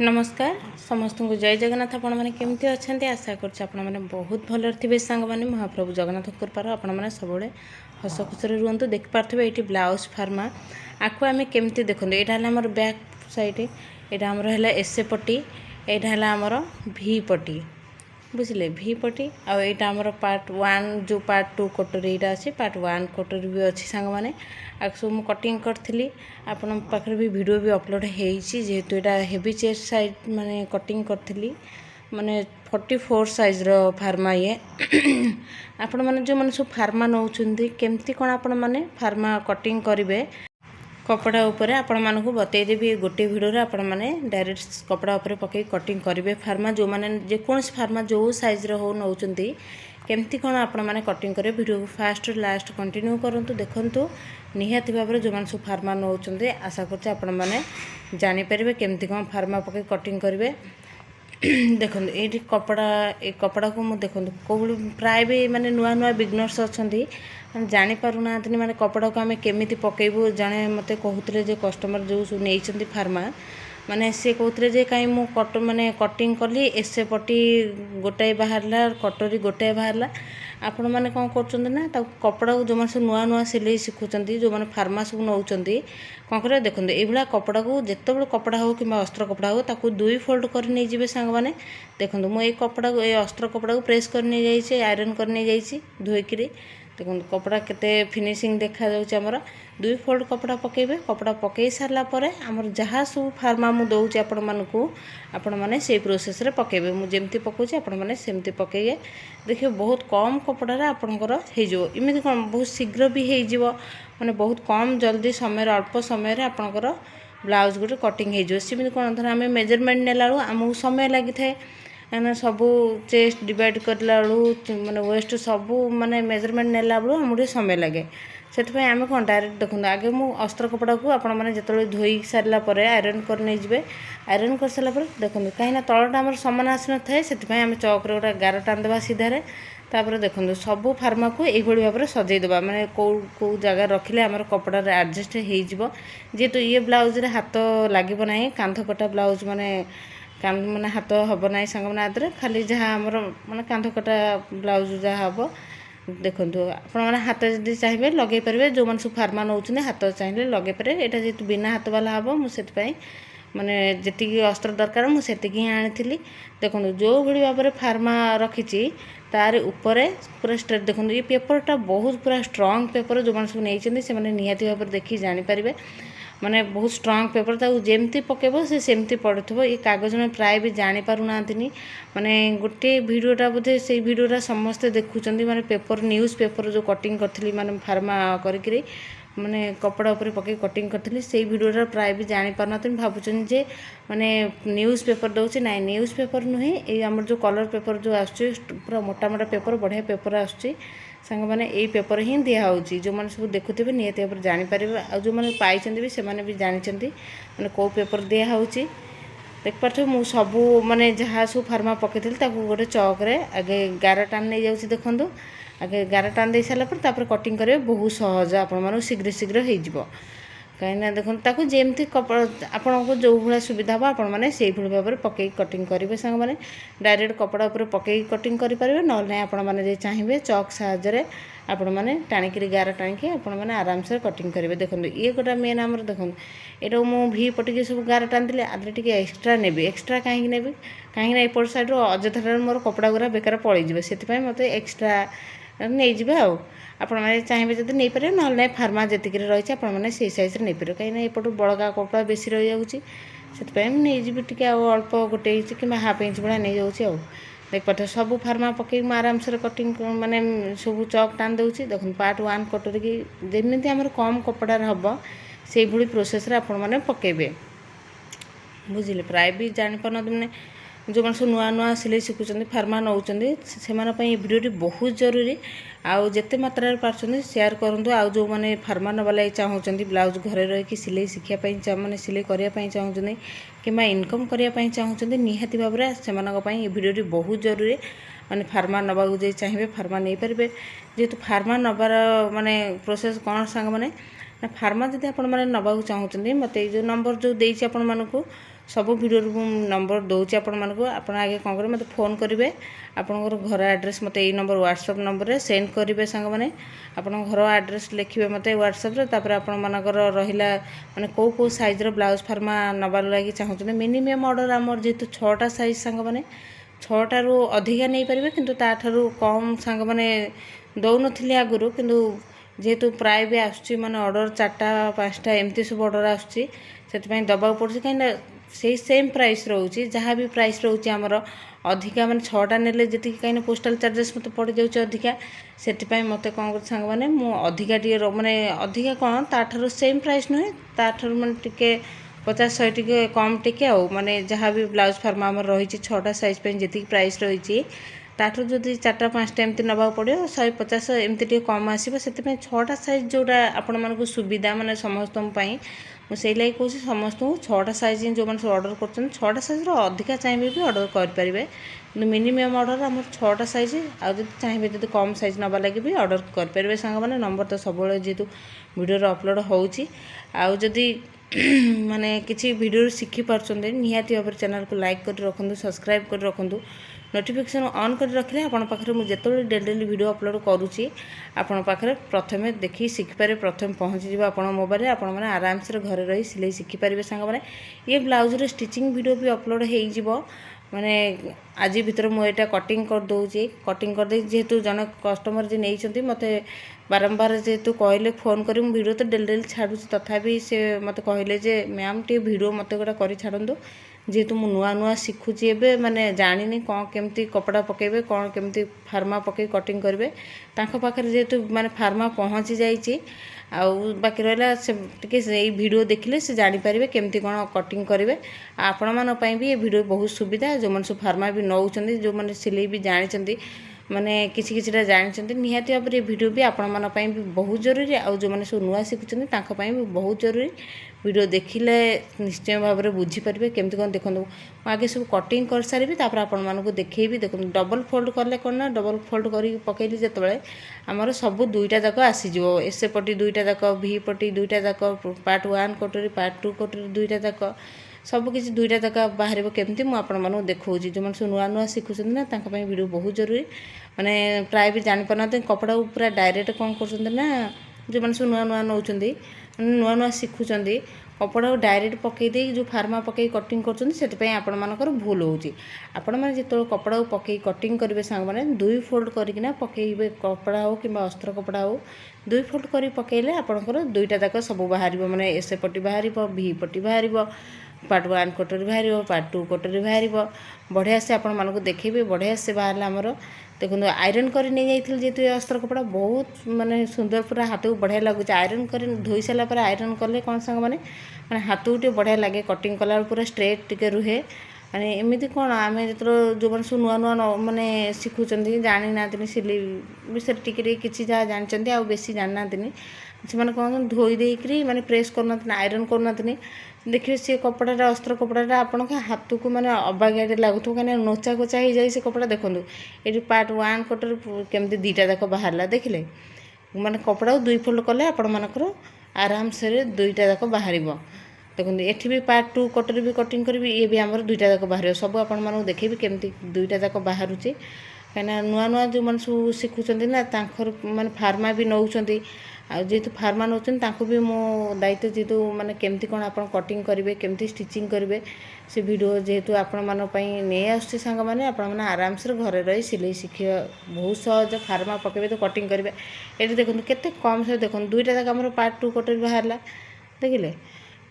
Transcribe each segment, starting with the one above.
नमस्कार समस्त को जय जगन्नाथ। आपण मैंने केमती अच्छा आशा कर बहुत भल थे सांग मैंने महाप्रभु जगन्नाथ कृपार आपण मैंने सब हस खुशी रुहतु देख पारे ये ब्लाउज फार्मा आपको आम केमती देखो यहाँ आमर बैक साइड यहाँ आमर है एस पट्टी यहाँ है आमर भी पट्टी बुझे भी पट्टी आईटा आमर पार्ट 1 जो पार्ट 2 कटोरी यहाँ अच्छे पार्ट 1 कटोरी भी अच्छी सांग मैंने सब मुझे कटिंग करी आपण पाखे भी वीडियो भी अपलोड होेतु यहाँ हेवी चेस्ट साइज माने कटिंग करी माने 44 साइज रो फार्मा ये आपण मैंने जो मैंने सब फार्मा नौकरी केमती कौन आपण मैंने फार्मा कटिंग करेंगे कपड़ा उपरे आपण मानक बतईदेवी गोटे भिडियो आपण मैंने डायरेक्ट कपड़ा उपरे पकई कटिंग करेंगे फार्मा जो मैंने जेकोसी फार्मा जो साइज हो नौकरी केमती कौन आपण मैंने कटिंग करेंगे वीडियो को फास्ट लास्ट कंटिन्यू करूँ देखु निहाती भाव में जो मैंने सब फार्मा नौकरी आशा करते आपण मैंने जानीपर केमती कौन फार्मा पकई कटिंग करेंगे देखो ये कपड़ा को मुझे देखो कौ प्राय भी माने नुआ नुआ बिगनर्स अच्छा जापार ना माने कपड़ा को आम केमी पकेबू जड़े मत कहते जे कस्टमर जो सब नहीं फार्मा माने सी कहते जे कहीं मु कट माने कटिंग कली एसे पट्टी गोटाए बाहर कटोरी गोटाए बाहर आपण मैंने कौन कर कपड़ा को जो मैंने सब नुआ नुआ सिलाई शिखुंट जो मैंने फार्मा सब नौ कौन कर देखो ये कपड़ा को जिते कपड़ा हो कि अस्त्र कपड़ा हो ताकू 2 फोल्ड कर नहीं जाए सांग मैंने देखो मुझे कपड़ा को अस्त्र कपड़ा को प्रेस कर नहीं जाइए आयरन कर नहीं जाइए धोईकरी देखो कपड़ा केते फिनिशिंग देखा जामर 2 फोल्ड कपड़ा पकेबे कपड़ा पकई सारा आमर जहाँ सब फार्मा मु दौचे आपण मैंने से प्रोसेस रे पकेबे मुझे पकाऊँ आपण मैंने सेमती पकईए देखिए बहुत कम कपड़ार आपणकर होमती कौन बहुत शीघ्र भी हो माने बहुत कम जल्दी समय अल्प समय आपणकर ब्लाउज गोटे कटिंग होमती कौन धर आम मेजरमेंट नेला आमको समय लगी थाए ना सबू चेस्ट डिवाइड करला माने वेस्ट सबू माने मेजरमेंट नेला बेलू आमको समय लगे से आम कौन डायरेक्ट देखो आगे मु अस्त्र कपड़ा को आपण मैंने जो धोई सारा आयरन कर नहीं जाए आयरन कर सारापर देखो कहीं तलटा आम सामान आसी न थाए से आम चौक गोटे गार टाणीदेवा सीधार तापर देखो सबू फार्मा को यही भाव में सजईदेवा माने कौ जगह रखिले आमर कपड़ा एडजस्ट हो जेहेतु ये ब्लाउज हाथ लगे ना कांध कटा ब्लाउज माने माने हाथ हम ना सांग मैंने आदि खाली जहाँ आमर माने कांध कटा ब्लाउज जहाँ हम देखो आपने हाथ जब चाहिए लगे पारे जो मैंने सब फार्मा नौ हाथ चाहिए लगे पारे यहाँ जेहतु बिना हाथ वाला हम मुझे माने जी अस्त्र दरकार मुझे ही आनी देखो जो भाई भाव में फार्मा रखी तार ऊपर पूरा स्ट्रेट देखो ये पेपरटा बहुत पूरा स्ट्रंग पेपर जो मैंने सब नहीं से निहाती भाव में देखी जानीपर माने बहुत स्ट्रंग पेपर जमती पकेब से सेमती पड़ो ये कागज में प्राय भी जानीपार ना माने गोटे भिडटा बोधे से भिडटा समस्ते देखुं माने पेपर न्यूज़ पेपर जो कटिंग करी माने फार्मा करी माने कपड़ा ऊपर पकई कटिंग करी से भिडटा प्राय भी जानीपार ना भावुन जे माने न्यूज़ पेपर दौर ना न्यूज़ पेपर नुहे ये आम जो कलर पेपर जो आसूँ पूरा मोटा मोटा पेपर बढ़िया पेपर आसूँ सांग मैंने यही पेपर ही दिखाऊँगी जो मैंने सब देखुवे निहती भाव जानीपर आ जो मैंने पाई भी से भी जानते मैंने कौ पेपर दिखाऊँगी देख पारे मुझ सबू माने जहाँ सब फार्मा पकई गोटे चौक आगे गार टाण नहीं जाऊँगी देखो आगे गार टाण दे सारापर कटिंग करेंगे बहुत सहज आपण शीघ्र शीघ्र हो कहीं देखो ताकू जमती कपड़ा आपन को जो भाया सुविधा हम आपण मैंने से भाव में पकई कटिंग करेंगे सांग मैंने डायरेक्ट कपड़ा उपर पकई कटिंग करेंगे ना ना आपण मैंने चाहिए चौक साहाଯ୍य आपण मैंने टाणिक गार टाणिकी आपण मैंने आराम से कटिंग करेंगे देखो ये गोटा मेन आमर देखो ये मुझे भी पटिके सब गार टाणी आदि टे एक्सट्रा नेबी एक्सट्रा कहीं नेबी कहीं एपट साइड अଯଥା मोर कपड़ा गुरा बेकार पलैज से मत एक्सट्रा नहीं जाए आपण मैंने चाहिए जब नहीं पारे ना ना फार्मा जी रही आपने से सैज नहीं पारे कहीं एपट बड़का कपड़ा बेसी रही जाऊँगी नहीं टे अल्प गोटे इंच कि हाफ इंच भाया नहीं जाऊँगी देख पाते सब फार्मा पकई आराम से कटिंग माने सब चौक टाण दूसरी देखो पार्ट 1 कटोरी की जमी आम कम कपड़ार हम से भाई प्रोसेस आपण मैंने पकेबे बुझे प्राय भी जापार मैंने जो मैंने सब नुआ नुआ सिलाई शिखुं फार्मा नौ से भिडियो बहुत जरूरी आउ जिते मात्रा पार्टी सेयार करूँ आउ जो मैंने फार्मा नवा लगी चाहूँगी ब्लाउज घरे रही सिलाई शिखापी मैंने सिलाई करने चाहूँगी कि इनकम करने चाहूँगी निहाती भाव में से भिडियो बहुत जरूरी माने फार्मा नवा चाहिए फार्मा नहीं पारे जेहेतु फार्मा नबार माने प्रोसेस कौन सांग मैंने फार्मा जब आप नवाक चाहूँगी मत जो नंबर जो देती आपण मानक ସବୁ ଭିଡ଼ିଓରୁ ମୁଁ ନମ୍ବର ଦେଉଛି ଆପଣମାନଙ୍କୁ। ଆପଣ ଆଗେ କ'ଣ କରିବେ, ମୋତେ ଫୋନ୍ କରିବେ, ଆପଣଙ୍କର ଘର ଆଡ୍ରେସ୍ ମୋତେ ଏଇ ନମ୍ବର ହ୍ୱାଟ୍ସଆପ୍ ନମ୍ବରରେ ସେଣ୍ଡ କରିବେ ସାଙ୍ଗମାନେ। ଆପଣଙ୍କ ଘର ଆଡ୍ରେସ୍ ଲେଖିବେ ମୋତେ ହ୍ୱାଟ୍ସଆପ୍ରେ। ତାପରେ ଆପଣମାନଙ୍କର ରହିଲା ମାନେ କେଉଁ ସାଇଜ୍ର ବ୍ଲାଉଜ୍ ଫାର୍ମା ନେବାର ଲାଗି ଚାହୁଁଛନ୍ତି। ମିନିମମ୍ ଅର୍ଡ଼ର ଆମର ଯେହେତୁ 6ଟା ସାଇଜ୍ ସାଙ୍ଗମାନେ, 6ଟାରୁ ଅଧିକା ନେଇପାରିବେ, କିନ୍ତୁ ତାଠାରୁ କମ୍ ସାଙ୍ଗମାନେ ଦେଉନଥିଲି ଆଗରୁ, କିନ୍ତୁ ଯେହେତୁ ପ୍ରାୟ ବି ଆସୁଛି ମାନେ ଅର୍ଡ଼ର 4ଟା 5ଟା ଏମିତି ସବୁ ଅର୍ଡ଼ର ଆସୁଛି, ସେଥିପାଇଁ ଦେବାକୁ ପଡ଼ୁଛି। କାହିଁକିନା ସେଇ ସେମ୍ ପ୍ରାଇସ୍ ରହୁଛି, ଯାହା ବି ପ୍ରାଇସ୍ ରହୁଛି ଆମର ଅଧିକା ମାନେ 6ଟା ନେଲେ ଯେତିକି, କାହିଁକିନା ପୋଷ୍ଟାଲ୍ ଚାର୍ଜେସ୍ ମୋତେ ପଡ଼ିଯାଉଛି ଅଧିକା, ସେଥିପାଇଁ ମୋତେ କ'ଣ କରୁଛି ସାଙ୍ଗମାନେ, ମୁଁ ଅଧିକା ଟିକେ ମାନେ ଅଧିକା କ'ଣ ତାଠାରୁ ସେମ୍ ପ୍ରାଇସ୍ ନୁହେଁ, ତାଠାରୁ ମାନେ ଟିକେ 50-100 ଟିକେ କମ୍ ଟିକେ ଆଉ, ମାନେ ଯାହା ବି ବ୍ଲାଉଜ୍ ଫାର୍ମା ଆମର ରହିଛି 6ଟା ସାଇଜ୍ ପାଇଁ ଯେତିକି ପ୍ରାଇସ୍ ରହିଛି, ତାଠାରୁ ଯଦି 4ଟା 5ଟା ଏମିତି ନେବାକୁ ପଡ଼ିବ 150 ଏମିତି ଟିକେ କମ୍ ଆସିବ। ସେଥିପାଇଁ 6ଟା ସାଇଜ୍ ଯେଉଁଟା ଆପଣମାନଙ୍କୁ ସୁବିଧା ମାନେ ସମସ୍ତଙ୍କ ପାଇଁ, ମୁଁ ସେଇ ଲାଗି କହୁଛି ସମସ୍ତଙ୍କୁ 6ଟା ସାଇଜ୍ ଯେଉଁମାନେ ସବୁ ଅର୍ଡ଼ର କରୁଛନ୍ତି 6ଟା ସାଇଜ୍ର ଅଧିକା ଚାହିଁବେ ବି ଅର୍ଡ଼ର କରିପାରିବେ, କିନ୍ତୁ ମିନିମମ୍ ଅର୍ଡ଼ର ଆମର 6ଟା ସାଇଜ୍। ଆଉ ଯଦି ଚାହିଁବେ ଯଦି କମ୍ ସାଇଜ୍ ନେବା ଲାଗି ବି ଅର୍ଡ଼ର କରିପାରିବେ ସାଙ୍ଗମାନେ। ନମ୍ବର ତ ସବୁବେଳେ ଯେହେତୁ ଭିଡ଼ିଓରେ ଅପଲୋଡ଼ ହେଉଛି, ଆଉ ଯଦି ମାନେ କିଛି ଭିଡ଼ିଓରୁ ଶିଖିପାରୁଛନ୍ତି ନିହାତି ଭାବରେ ଚ୍ୟାନେଲକୁ ଲାଇକ୍ କରି ରଖନ୍ତୁ, ସବସ୍କ୍ରାଇବ୍ କରି ରଖନ୍ତୁ, ନୋଟିଫିକେସନ୍ ଅନ୍ କରି ରଖିଲେ ଆପଣଙ୍କ ପାଖରେ ମୁଁ ଯେତେବେଳେ ଡେଲି ଭିଡ଼ିଓ ଅପଲୋଡ଼ କରୁଛି ଆପଣଙ୍କ ପାଖରେ ପ୍ରଥମେ ଦେଖିକି ଶିଖିପାରିବେ, ପ୍ରଥମେ ପହଞ୍ଚିଯିବ ଆପଣଙ୍କ ମୋବାଇଲରେ। ଆପଣମାନେ ଆରାମସେ ଘରେ ରହି ସିଲେଇ ଶିଖିପାରିବେ ସାଙ୍ଗମାନେ। ଇଏ ବ୍ଲାଉଜରେ ଷ୍ଟିଚିଂ ଭିଡ଼ିଓ ବି ଅପଲୋଡ଼ ହେଇଯିବ, ମାନେ ଆଜି ଭିତରେ ମୁଁ ଏଇଟା କଟିଂ କରିଦେଉଛି। କଟିଂ କରିଦେଇ ଯେହେତୁ ଜଣେ କଷ୍ଟମର ଯିଏ ନେଇଛନ୍ତି ମୋତେ ବାରମ୍ବାର ଯେହେତୁ କହିଲେ ଫୋନ୍ କରି, ମୁଁ ଭିଡ଼ିଓ ତ ଡେଲି ଛାଡ଼ୁଛି, ତଥାପି ସେ ମୋତେ କହିଲେ ଯେ ମ୍ୟାମ୍ ଟିକେ ଭିଡ଼ିଓ ମୋତେ ଗୋଟେ କରି ଛାଡ଼ନ୍ତୁ, ଯେହେତୁ ମୁଁ ନୂଆ ଶିଖୁଛି ଏବେ, ମାନେ ଜାଣିନି କ'ଣ କେମିତି କପଡ଼ା ପକାଇବେ, କ'ଣ କେମିତି ଫାର୍ମା ପକାଇ କଟିଂ କରିବେ। ତାଙ୍କ ପାଖରେ ଯେହେତୁ ମାନେ ଫାର୍ମା ପହଞ୍ଚି ଯାଇଛି, ଆଉ ବାକି ରହିଲା ସେ ଟିକେ ଏଇ ଭିଡ଼ିଓ ଦେଖିଲେ ସେ ଜାଣିପାରିବେ କେମିତି କ'ଣ କଟିଂ କରିବେ। ଆପଣମାନଙ୍କ ପାଇଁ ବି ଏ ଭିଡ଼ିଓ ବହୁତ ସୁବିଧା, ଯେଉଁମାନେ ସବୁ ଫାର୍ମା ବି ନେଉଛନ୍ତି, ଯେଉଁମାନେ ସିଲେଇ ବି ଜାଣିଛନ୍ତି, ମାନେ କିଛିଟା ଜାଣିଛନ୍ତି, ନିହାତି ଭାବରେ ଏ ଭିଡ଼ିଓ ବି ଆପଣମାନଙ୍କ ପାଇଁ ବି ବହୁତ ଜରୁରୀ। ଆଉ ଯେଉଁମାନେ ସବୁ ନୂଆ ଶିଖୁଛନ୍ତି ତାଙ୍କ ପାଇଁ ବି ବହୁତ ଜରୁରୀ। ଭିଡ଼ିଓ ଦେଖିଲେ ନିଶ୍ଚୟ ଭାବରେ ବୁଝିପାରିବେ କେମିତି କ'ଣ। ଦେଖନ୍ତୁ ମୁଁ ଆଗେ ସବୁ କଟିଂ କରିସାରିବି, ତାପରେ ଆପଣମାନଙ୍କୁ ଦେଖେଇବି। ଦେଖନ୍ତୁ ଡବଲ୍ ଫୋଲ୍ଡ କଲେ କ'ଣ ନା, ଡବଲ୍ ଫୋଲ୍ଡ କରିକି ପକେଇଲି ଯେତେବେଳେ ଆମର ସବୁ 2ଟା ଯାକ ଆସିଯିବ, ଏସେ ପଟି 2ଟା ଯାକ, ଭି ପଟି 2ଟା ଯାକ, ପାର୍ଟ 1 କଟୋରୀ, ପାର୍ଟ 2 କଟୋରୀ 2ଟା ଯାକ, ସବୁକିଛି 2ଟା ଯାକ ବାହାରିବ କେମିତି ମୁଁ ଆପଣମାନଙ୍କୁ ଦେଖାଉଛି। ଯେଉଁମାନେ ସବୁ ନୂଆ ଶିଖୁଛନ୍ତି ନା ତାଙ୍କ ପାଇଁ ଭିଡ଼ିଓ ବହୁତ ଜରୁରୀ। ମାନେ ପ୍ରାୟ ବି ଜାଣିପାରୁନାହାନ୍ତି କପଡ଼ାକୁ ପୁରା ଡାଇରେକ୍ଟ କ'ଣ କରୁଛନ୍ତି ନା, ଯେଉଁମାନେ ସବୁ ନୂଆ ନେଉଛନ୍ତି, ମାନେ ନୂଆ ଶିଖୁଛନ୍ତି, କପଡ଼ାକୁ ଡାଇରେକ୍ଟ ପକାଇ ଦେଇକି ଯେଉଁ ଫାର୍ମା ପକାଇ କଟିଂ କରୁଛନ୍ତି, ସେଥିପାଇଁ ଆପଣମାନଙ୍କର ଭୁଲ ହେଉଛି। ଆପଣମାନେ ଯେତେବେଳେ କପଡ଼ାକୁ ପକାଇ କଟିଂ କରିବେ ସାଙ୍ଗମାନେ 2 ଫୋଲ୍ଡ କରିକିନା ପକାଇବେ, କପଡ଼ା ହେଉ କିମ୍ବା ଅସ୍ତ୍ର କପଡ଼ା ହେଉ 2 ଫୋଲ୍ଡ କରି ପକାଇଲେ ଆପଣଙ୍କର 2ଟା ଯାକ ସବୁ ବାହାରିବ, ମାନେ ଏସେ ପଟି ବାହାରିବ, ଭି ପଟି ବାହାରିବ, ପାର୍ଟ 1 କଟୋରୀ ବାହାରିବ, ପାର୍ଟ 2 କଟୋରୀ ବାହାରିବ। ବଢ଼ିଆ ସେ ଆପଣମାନଙ୍କୁ ଦେଖେଇବେ, ବଢ଼ିଆ ସେ ବାହାରିଲା ଆମର। ଦେଖନ୍ତୁ ଆଇରନ୍ କରି ନେଇଯାଇଥିଲି ଯେହେତୁ ଏ ଅସ୍ତ୍ର କପଡ଼ା ବହୁତ ମାନେ ସୁନ୍ଦର, ପୁରା ହାତକୁ ବଢ଼ିଆ ଲାଗୁଛି। ଆଇରନ୍ କରି ଧୋଇ ସାରିଲା ପରେ ଆଇରନ୍ କଲେ କ'ଣ ସାଙ୍ଗମାନେ, ମାନେ ହାତକୁ ଟିକେ ବଢ଼ିଆ ଲାଗେ, କଟିଂ କଲାବେଳକୁ ପୁରା ଷ୍ଟ୍ରେଟ୍ ଟିକେ ରୁହେ। ମାନେ ଏମିତି କ'ଣ ଆମେ ଯେତେବେଳେ ଯେଉଁମାନେ ସବୁ ନୂଆ ମାନେ ଶିଖୁଛନ୍ତି, ଜାଣିନାହାନ୍ତିନି ସିଲେଇ ବିଷୟରେ ଟିକେ କିଛି ଯାହା ଜାଣିଛନ୍ତି ଆଉ ବେଶୀ ଜାଣିନାହାନ୍ତିନି, ସେମାନେ କ'ଣ ଧୋଇ ଦେଇକରି ମାନେ ପ୍ରେସ୍ କରୁନାହାନ୍ତି, ଆଇରନ୍ କରୁନାହାନ୍ତି। ଦେଖିବେ ସେ କପଡ଼ାଟା, ଅସ୍ତ୍ର କପଡ଼ାଟା ଆପଣଙ୍କ ହାତକୁ ମାନେ ଅବାଗିଆଟେ ଲାଗୁଥିବ, କାହିଁକିନା ନୋଚା କୋଚା ହେଇଯାଏ ସେ କପଡ଼ା। ଦେଖନ୍ତୁ ଏଠି ପାର୍ଟ 1 କଟୋରୀ କେମିତି 2ଟା ଯାକ ବାହାରିଲା, ଦେଖିଲେ। ମାନେ କପଡ଼ାକୁ 2 ଫୋଲ୍ଡ କଲେ ଆପଣମାନଙ୍କର ଆରାମସେ 2ଟା ଯାକ ବାହାରିବ। ଦେଖନ୍ତୁ ଏଠି ବି ପାର୍ଟ 2 କଟୋରୀ ବି କଟିଂ କରିବି, ଇଏ ବି ଆମର 2ଟା ଯାକ ବାହାରିବ। ସବୁ ଆପଣମାନଙ୍କୁ ଦେଖେଇବି କେମିତି 2ଟା ଯାକ ବାହାରୁଛି, କାହିଁକିନା ନୂଆ ଯେଉଁମାନେ ସବୁ ଶିଖୁଛନ୍ତି ନା, ତାଙ୍କର ମାନେ ଫାର୍ମା ବି ନେଉଛନ୍ତି, ଆଉ ଯେହେତୁ ଫାର୍ମା ନେଉଛନ୍ତି ତାଙ୍କୁ ବି ମୁଁ ଦାୟିତ୍ୱ, ଯେହେତୁ ମାନେ କେମିତି କ'ଣ ଆପଣ କଟିଂ କରିବେ, କେମିତି ଷ୍ଟିଚିଂ କରିବେ, ସେ ଭିଡ଼ିଓ ଯେହେତୁ ଆପଣମାନଙ୍କ ପାଇଁ ନେଇ ଆସୁଛି ସାଙ୍ଗମାନେ। ଆପଣମାନେ ଆରାମସେ ଘରେ ରହି ସିଲେଇ ଶିଖିବା ବହୁତ ସହଜ। ଫାର୍ମା ପକାଇବେ ତ କଟିଂ କରିବେ। ଏଠି ଦେଖନ୍ତୁ କେତେ କମ୍ ସମୟ, ଦେଖନ୍ତୁ 2ଟା ଯାକ ଆମର ପାର୍ଟ 2 କଟୋରୀ ବାହାରିଲା, ଦେଖିଲେ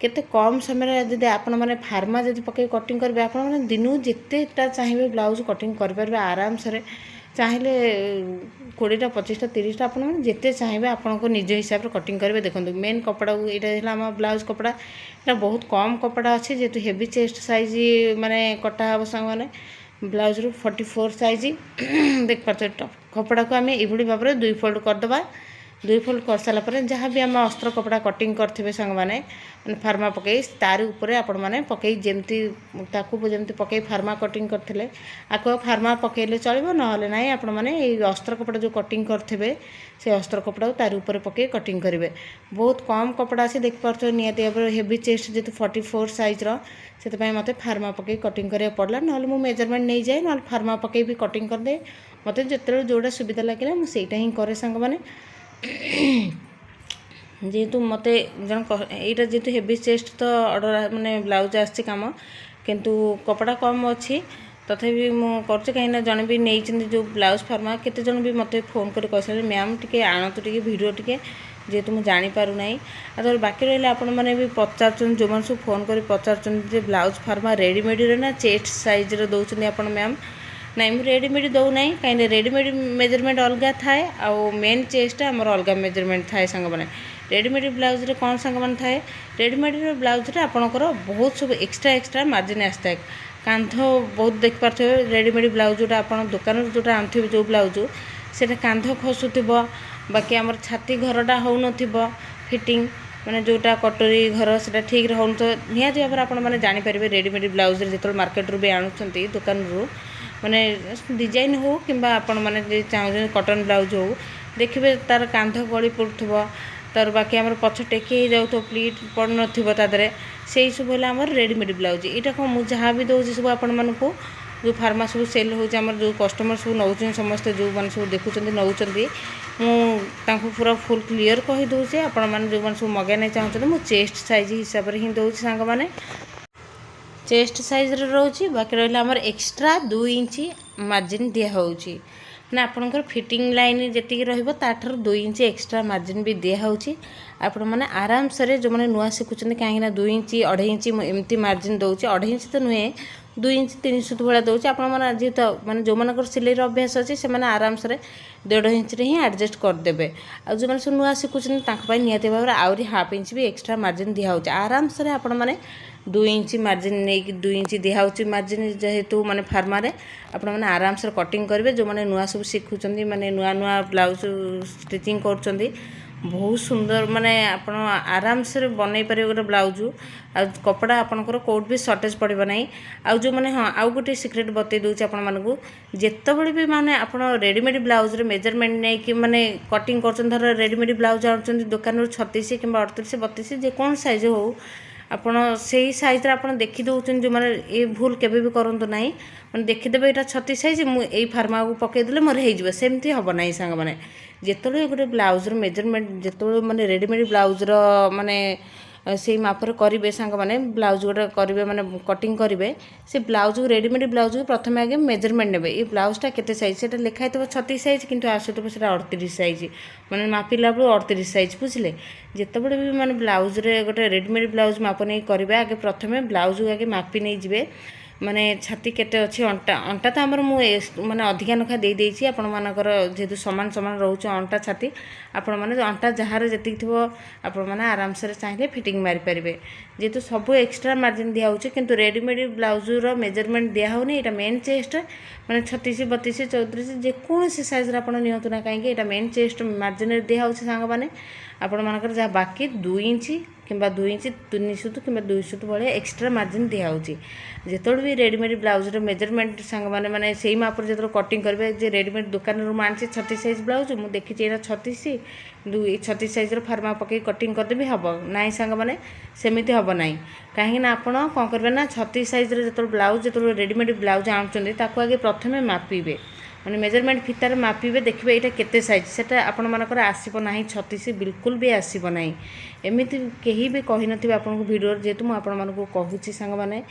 କେତେ କମ୍ ସମୟରେ। ଯଦି ଆପଣମାନେ ଫାର୍ମା ଯଦି ପକାଇ କଟିଂ କରିବେ, ଆପଣମାନେ ଦିନକୁ ଯେତେଟା ଚାହିଁବେ ବ୍ଲାଉଜ୍ କଟିଂ କରିପାରିବେ ଆରାମସରେ। ଚାହିଁଲେ 20ଟା 25ଟା 30ଟା ଆପଣମାନେ ଯେତେ ଚାହିଁବେ ଆପଣଙ୍କ ନିଜ ହିସାବରେ କଟିଂ କରିବେ। ଦେଖନ୍ତୁ ମେନ୍ କପଡ଼ାକୁ, ଏଇଟା ହେଲା ଆମ ବ୍ଲାଉଜ୍ କପଡ଼ା, ଏଇଟା ବହୁତ କମ୍ କପଡ଼ା ଅଛି, ଯେହେତୁ ହେଭି ଚେଷ୍ଟ ସାଇଜ୍ ମାନେ କଟା ହେବ ସାଙ୍ଗମାନେ। ବ୍ଲାଉଜ୍ରୁ 44 ସାଇଜ୍ ଦେଖିପାରୁଛ। କପଡ଼ାକୁ ଆମେ ଏଇଭଳି ଭାବରେ 2 ଫୋଲ୍ଡ କରିଦେବା, दुई फोल्ड कर सारा पर जहाँ भी आम अस्त्र कपड़ा कटिंग करते सांग मैंने फार्मा पकई तार उपर आपण मैंने पकई जमती जमती पकई फार्मा कटिंग करते आपको फार्मा पकईले चलो ना आपण मैंने अस्त्र कपड़ा जो कटिंग करते से अस्त्र कपड़ा तार उपर पकई कटिंग करेंगे। बहुत कम कपड़ा अच्छे देखिए निहती भाव हेवी चेस्ट जेहतु 44 साइज्र से मत फार्मा पकई कटिंग करा पड़ा ना मेजरमेंट नहीं जाए ना फार्मा पकई भी कटिंग करदे मत जो जोड़ा सुविधा लगे मुझे हिं करे सांग मैंने जेहेतु मत जन यहाँ जेहतु हेवी चेस्ट तो ऑर्डर माने ब्लाउज आम किंतु कपड़ा कम अच्छी तथापि मुझे कहीं जन भी नहीं जो ब्लाउज फार्मा केते जन भी मत फोन कर कह मैम टी आणतु टी भिडियो टी जेहेतु मुझे जानीपारूना और बाकी रहा आपण मैंने भी पचार जो मैंने सब फोन कर पचार ब्लाउज फार्मा रेडीमेड ना चेस्ट साइज्रे दौरान आपण मैम नहीं मुझे रेडीमेड दौना कहीं रेडीमेड मेजरमेंट अलग थाए आउ मेन चेस्ट आमर अलग मेजरमेंट थाए सांग मैंने रेडीमेड ब्लाउज रे कौन सांग मैंने थाए रेडीमेड ब्लाउज रे आपणकर बहुत सब एक्स्ट्रा मार्जिन आसता है कांध बहुत देख पारे रेडीमेड ब्लाउज जोटा आप दुकान जोटा आनुवे जो ब्लाउज से कांध खसुव बाकी आमर छाती घरटा हो फिटिंग मैंने जोटा कटोरी घर से ठीक हो निहती भाव आप जानीपर रेडीमेड ब्लाउज जो मार्केट रू भी आणुंट दुकान रू माने डिजाइन हो कि आपण मैंने चाहते कटन ब्लाउज हो देखिए तार कांध गली पड़ुव तार बाकी आम पछ टेकी जाऊ प्लीट पड़ नादे से सब है रेडीमेड ब्लाउज यहाँ कौन मुझे जहाँ भी दूसरी सब आपण मानक जो फार्मा सब सेल हो जो कस्टमर सब नौ समस्ते जो मैंने सब देखुं नौ मुझे पूरा फुल क्लीयर कहीदे आपण मैंने जो मैंने सब मगाई चाहते मुझे चेस्ट साइज हिसाब से ही दूसरी सांग मैंने चेस्ट साइज रोचे बाकी रहा आमर एक्स्ट्रा 2 इंच मार्जिन दिखाऊँगी मैंने आपंकर फिटिंग लाइन जी रही 2 इंच एक्स्ट्रा मार्जिन भी दिखाऊँगी आपण मैंने आराम से जो मैंने नुआ शिखुं कहीं 2 इंच 2.5 इंच एमती मार्जिन दूसरी 2.5 इंच तो नुहे 2 इंच 3 सुत भाया दूसरी आपने जेहतु मैंने जो मन सिलाई अभ्यास अच्छे से आराम से 1.5 इंच ही एडजस्ट करदे आ जो मैंने सब नुआ शिखुं निहती भाव आहरी हाफ इंच भी एक्स्ट्रा मार्जिन दिखाऊँगी आराम से आपण मैंने 2 इंच मार्जिन नहीं 2 इंच दिखाऊँगी मार्जिन जेहेतु माने फार्मा रे आपण मैंने आराम से कटिंग करेंगे जो मैंने नुआ सब शिखुं माने नुआ ब्लाउज स्टिचिंग कर बहुत सुंदर माने आपण आराम से बनई पारे गोटे ब्लाउज आ कपड़ा आपंकर कोट भी सर्टेज पड़े ना आउ जो मैंने हाँ आउ गोटे सिक्रेट बतई दूसरी आपण मानक जितेबले भी माने आप रेडीमेड ब्लाउज रे मेजरमेंट नहीं कि माने कटिंग कर रेडीमेड ब्लाउज आनुंट दुकान 36 कि 38 32 जेको साइज हो आपण से सैज आप देखी दौरान जो मैंने ये भूल केवे भी करूँ ना मैंने देखीदे यहाँ 36 सैज मुझे फार्मा को पकईदे मोर होमती हम ना सांग मैंने जिते गोटे ब्लाउज मेजरमेंट जिते मैंने रेडीमेड ब्लाउज माने से मापर करेंगे सांग मैंने ब्लाउज गोटे करेंगे माने कटिंग करेंगे से ब्लाउज रेडीमेड ब्लाउज को प्रथम आगे मेजरमेंट ने ये ब्लाउजटा केते साइज से लिखाई 36 सैज कि आसुव से 38 सैज मैंने मापिला बेलू 38 सैज बुझे जितेबले भी मैंने ब्लाउज रे गोटे रेडीमेड ब्लाउज माप नहीं करेंगे आगे प्रथम ब्लाउज को आगे मापी नहीं जाए माने छाती केते अच्छी अंटा अंटा तो आमर माने अधिका नखा दे देइछि आपण मानकर जेहेतु समान समान रोचे अंटा छाती आपण माने अंटा जहार जति थो आपण माने आराम से चाहिए फिटिंग मारी पारे जेहेतु सब एक्स्ट्रा मार्जिन दिया होछि किंतु रेडीमेड ब्लाउज रो मेजरमेंट दिया होनी एटा मेन चेस्ट माने 36 32 34 जेकोसी साइज रे आपण नियंतु ना कहीं एटा मेन चेस्ट मार्जिन दिया होछि सांग माने आपण मानकर जहाँ बाकी 2 इंच किंबा 2 इंच 3 सुत कि 2 सुत भाया एक्स्ट्रा मार्जिन दिया होछि जिते भी रेडीमेड ब्लाउज रो मेजरमेंट सांग माने माने सेही माप रे जो कटिंग करबे जे रेडीमेड दुकान रू मानछि 36 साइज ब्लाउज मु देखि एटा 36 36 साइज रो फार्मा पकई कटिंग करदेबी हम ना सांग माने सेमिति हम ना कहीं आपण कौन करेंगे ना 36 साइज जो ब्लाउज जो रेडीमेड ब्लाउज आनुंट ताकू आगे प्रथम मापिबे मैंने मेजरमेंट फितार मापिबे देखिए यहाँ केते साइज सेटा आपण मानकर आसीबो नाही 36 बिल्कुल भी आसीबो नाही एमिति केही भी कहि नथिबे आपनको वीडियो जेतु मु आपण मानको कहूची संग माने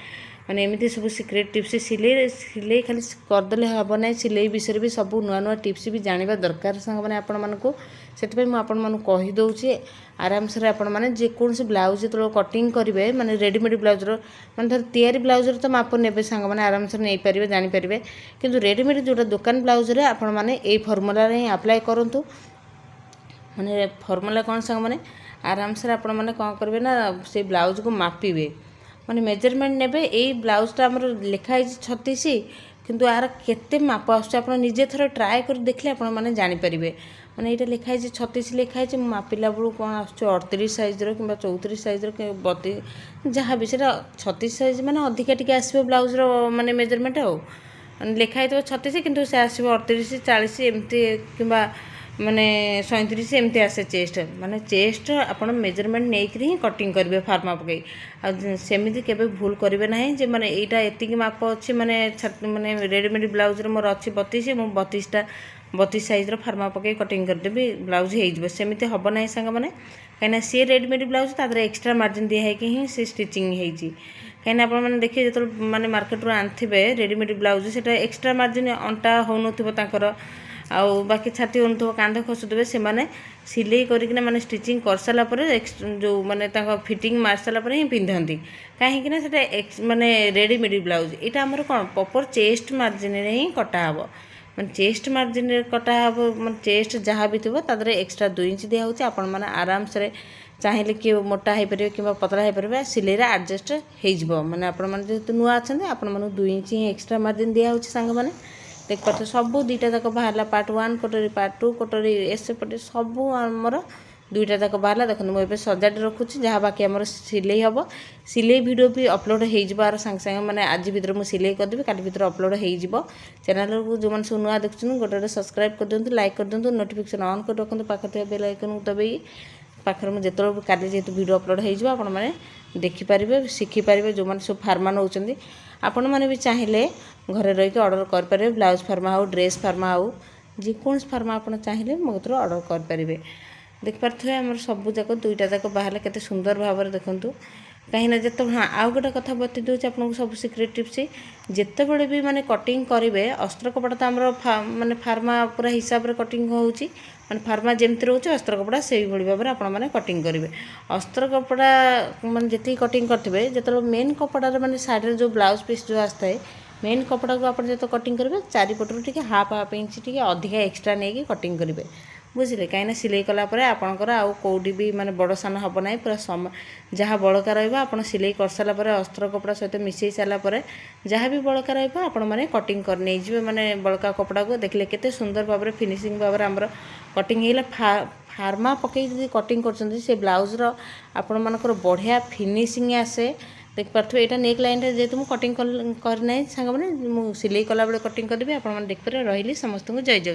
माने एमिति सब सिक्रेट टिप्स सिलाई खाली करदेले हम ना सिलाई विषय भी सब नुआ नुआ टिप्स भी जानिबा दरकार संग माने आपण मानको सेतपे मु आपण मानको कहि दउची आराम से आपण माने जे कोनसे ब्लाउज जो कटिंग करेंगे माने रेडीमेड ब्लाउज रो माने धर तैयारी ब्लाउज रो तो माप नेबे संग माने आराम से नहीं पारे जानि पारे किंतु रेडीमेड जोटा दुकान ब्लाउज रे आपण माने ए फॉर्मूला रे अप्लाई करंतु माने फॉर्मूला कौन संग माने आराम से आपण माने कौन करेंगे ना से ब्लाउज को मापिबे माने मेजरमेंट नेबे ए ब्लाउजटा हमर लिखाई 36 किंतु यार केते माप आछे आपण निजे थोड़ा ट्राई कर देखले आपण माने जानि परिबे ମାନେ ଏଇଟା ଲେଖା ହେଇଛି 36 ଲେଖା ହେଇଛି, ମୁଁ ମାପିଲା ବେଳକୁ କ'ଣ ଆସୁଛି 38 ସାଇଜ୍ର କିମ୍ବା 34 ସାଇଜ୍ର କି 32, ଯାହା ବି ସେଇଟା 36 ସାଇଜ୍ ମାନେ ଅଧିକା ଟିକେ ଆସିବ ବ୍ଲାଉଜ୍ର ମାନେ ମେଜରମେଣ୍ଟ ଆଉ ଲେଖା ହେଇଥିବ 36 କିନ୍ତୁ ସେ ଆସିବ 38 40 ଏମିତି କିମ୍ବା ମାନେ 37 ଏମିତି ଆସେ ଚେଷ୍ଟ। ମାନେ ଚେଷ୍ଟ ଆପଣ ମେଜରମେଣ୍ଟ ନେଇକରି ହିଁ କଟିଂ କରିବେ ଫାର୍ମା ପକାଇ। ଆଉ ସେମିତି କେବେ ଭୁଲ କରିବେ ନାହିଁ ଯେ ମାନେ ଏଇଟା ଏତିକି ମାପ ଅଛି ମାନେ ମାନେ ରେଡ଼ିମେଡ଼ ବ୍ଲାଉଜ୍ରେ ମୋର ଅଛି 32, ମୁଁ 32 ସାଇଜ୍ର ଫାର୍ମା ପକାଇ କଟିଂ କରିଦେବି ବ୍ଲାଉଜ୍ ହେଇଯିବ, ସେମିତି ହେବ ନାହିଁ ସାଙ୍ଗମାନେ। କାହିଁକିନା ସିଏ ରେଡ଼ିମେଡ଼ ବ୍ଲାଉଜ୍ ତା ଦେହରେ ଏକ୍ସଟ୍ରା ମାର୍ଜିନ୍ ଦିଆ ହେଇକି ହିଁ ସେ ଷ୍ଟିଚିଂ ହେଇଛି। କାହିଁକିନା ଆପଣମାନେ ଦେଖିବେ ଯେତେବେଳେ ମାନେ ମାର୍କେଟରୁ ଆଣିଥିବେ ରେଡ଼ିମେଡ଼ ବ୍ଲାଉଜ୍, ସେଇଟା ଏକ୍ସଟ୍ରା ମାର୍ଜିନ୍ ଅଣ୍ଟା ହେଉନଥିବ ତାଙ୍କର, ଆଉ ବାକି ଛାତି ହେଉନଥିବ, କାନ୍ଧ ଖସୁଥିବେ, ସେମାନେ ସିଲେଇ କରିକିନା ମାନେ ଷ୍ଟିଚିଂ କରିସାରିଲା ପରେ ଯେଉଁ ମାନେ ତାଙ୍କ ଫିଟିଙ୍ଗ ମାରିସାରିଲା ପରେ ହିଁ ପିନ୍ଧନ୍ତି। କାହିଁକିନା ସେଇଟା ମାନେ ରେଡ଼ିମେଡ଼ ବ୍ଲାଉଜ୍, ଏଇଟା ଆମର କ'ଣ ପ୍ରପର୍ ଚେଷ୍ଟ ମାର୍ଜିନ୍ରେ ହିଁ କଟା ହେବ। ମାନେ ଚେଷ୍ଟ ମାର୍ଜିନ୍ରେ କଟା ହେବ, ମାନେ ଚେଷ୍ଟ ଯାହା ବି ଥିବ ତା ଦେହରେ ଏକ୍ସଟ୍ରା 2 ଇଞ୍ଚ ଦିଆହେଉଛି। ଆପଣମାନେ ଆରାମସରେ ଚାହିଁଲେ କିଏ ମୋଟା ହେଇପାରିବେ କିମ୍ବା ପତଳା ହେଇପାରିବେ, ସିଲେଇରେ ଆଡ଼ଜଷ୍ଟ ହେଇଯିବ। ମାନେ ଆପଣମାନେ ଯେହେତୁ ନୂଆ ଅଛନ୍ତି ଆପଣମାନଙ୍କୁ 2 ଇଞ୍ଚ ହିଁ ଏକ୍ସଟ୍ରା ମାର୍ଜିନ୍ ଦିଆହେଉଛି ସାଙ୍ଗମାନେ। ଦେଖିପାରୁଥିବେ ସବୁ ଦୁଇଟା ଯାକ ବାହାରିଲା, ପାର୍ଟ 1 କଟୋରୀ, ପାର୍ଟ 2 କଟୋରୀ, ଏସପଟେ ସବୁ ଆମର ଦୁଇଟା ଯାକ ବାହାରିଲା। ଦେଖନ୍ତୁ ମୁଁ ଏବେ ସଜାଡ଼ି ରଖୁଛି, ଯାହା ବାକି ଆମର ସିଲେଇ ହେବ। ସିଲେଇ ଭିଡ଼ିଓ ବି ଅପଲୋଡ଼ ହେଇଯିବ ଆର ସାଙ୍ଗେ ସାଙ୍ଗେ, ମାନେ ଆଜି ଭିତରେ ମୁଁ ସିଲେଇ କରିଦେବି, କାଲି ଭିତରେ ଅପଲୋଡ଼ ହେଇଯିବ। ଚ୍ୟାନେଲକୁ ଯେଉଁମାନେ ସବୁ ନୂଆ ଦେଖୁଛନ୍ତି ଗୋଟେ ସବସ୍କ୍ରାଇବ୍ କରିଦିଅନ୍ତୁ, ଲାଇକ୍ କରିଦିଅନ୍ତୁ, ନୋଟିଫିକେସନ୍ ଅନ୍ କରି ରଖନ୍ତୁ, ପାଖରେ ଥିବା ବେଲ୍ ଆଇକନ୍କୁ ଦବାଇ ପାଖରେ ମୁଁ ଯେତେବେଳେ କାଲି ଯେହେତୁ ଭିଡ଼ିଓ ଅପଲୋଡ଼ ହେଇଯିବ ଆପଣମାନେ ଦେଖିପାରିବେ, ଶିଖିପାରିବେ। ଯେଉଁମାନେ ସବୁ ଫାର୍ମା ନେଉଛନ୍ତି ଆପଣମାନେ ବି ଚାହିଁଲେ ଘରେ ରହିକି ଅର୍ଡ଼ର କରିପାରିବେ। ବ୍ଲାଉଜ୍ ଫାର୍ମା ହେଉ, ଡ୍ରେସ୍ ଫାର୍ମା ହେଉ, ଯେକୌଣସି ଫାର୍ମା ଆପଣ ଚାହିଁଲେ ମୋ କତିରୁ ଅର୍ଡ଼ର କରିପାରିବେ। ଦେଖିପାରୁଥିବେ ଆମର ସବୁ ଯାକ ଦୁଇଟା ଯାକ ବାହାରିଲେ କେତେ ସୁନ୍ଦର ଭାବରେ ଦେଖନ୍ତୁ। କାହିଁକିନା ଯେତେବେଳେ ଆଉ ଗୋଟେ କଥା ବତେଇ ଦେଉଛି ଆପଣଙ୍କୁ ସବୁ ସିକ୍ରେଟ୍ ଟିପ୍ସ, ଯେତେବେଳେ ବି ମାନେ କଟିଂ କରିବେ, ଅସ୍ତ୍ର କପଡ଼ା ତ ଆମର ମାନେ ଫାର୍ମା ପୁରା ହିସାବରେ କଟିଂ ହେଉଛି, ମାନେ ଫାର୍ମା ଯେମିତି ରହୁଛି ଅସ୍ତ୍ର କପଡ଼ା ସେଇଭଳି ଭାବରେ ଆପଣମାନେ କଟିଂ କରିବେ। ଅସ୍ତ୍ର କପଡ଼ା ମାନେ ଯେତିକି କଟିଂ କରିଥିବେ, ଯେତେବେଳେ ମେନ୍ କପଡ଼ାରେ ମାନେ ସାଇଡ଼୍ରେ ଯେଉଁ ବ୍ଲାଉଜ୍ ପିସ୍ ଯେଉଁ ଆସିଥାଏ, ମେନ୍ କପଡ଼ାକୁ ଆପଣ ଯେତେବେଳେ କଟିଂ କରିବେ ଚାରିପଟରୁ ଟିକେ ହାଫ୍ ଇଞ୍ଚ ଟିକେ ଅଧିକା ଏକ୍ସଟ୍ରା ନେଇକି କଟିଂ କରିବେ, ବୁଝିଲେ। କାହିଁକିନା ସିଲେଇ କଲା ପରେ ଆପଣଙ୍କର ଆଉ କେଉଁଠି ବି ମାନେ ବଡ଼ ସାନ ହେବ ନାହିଁ, ପୁରା ଯାହା ବଳକା ରହିବ ଆପଣ ସିଲେଇ କରିସାରିଲା ପରେ ଅସ୍ତ୍ର କପଡ଼ା ସହିତ ମିଶାଇ ସାରିଲା ପରେ ଯାହା ବି ବଳକା ରହିବ ଆପଣମାନେ କଟିଂ କରି ନେଇଯିବେ। ମାନେ ବଳକା କପଡ଼ାକୁ ଦେଖିଲେ କେତେ ସୁନ୍ଦର ଭାବରେ ଫିନିସିଂ ଭାବରେ ଆମର କଟିଂ ହେଇଗଲା। ଫାର୍ମା ପକାଇକି ଯଦି କଟିଂ କରୁଛନ୍ତି ସେ ବ୍ଲାଉଜ୍ର ଆପଣମାନଙ୍କର ବଢ଼ିଆ ଫିନିସିଂ ଆସେ। ଦେଖିପାରୁଥିବେ ଏଇଟା ନେକ୍ ଲାଇନ୍ରେ ଯେହେତୁ ମୁଁ କଟିଂ କରିନାହିଁ ସାଙ୍ଗମାନେ, ମୁଁ ସିଲେଇ କଲାବେଳେ କଟିଂ କରିଦେବି, ଆପଣମାନେ ଦେଖିପାରିବେ। ରହିଲି, ସମସ୍ତଙ୍କୁ ଜୟ ଜଗନ୍ନାଥ।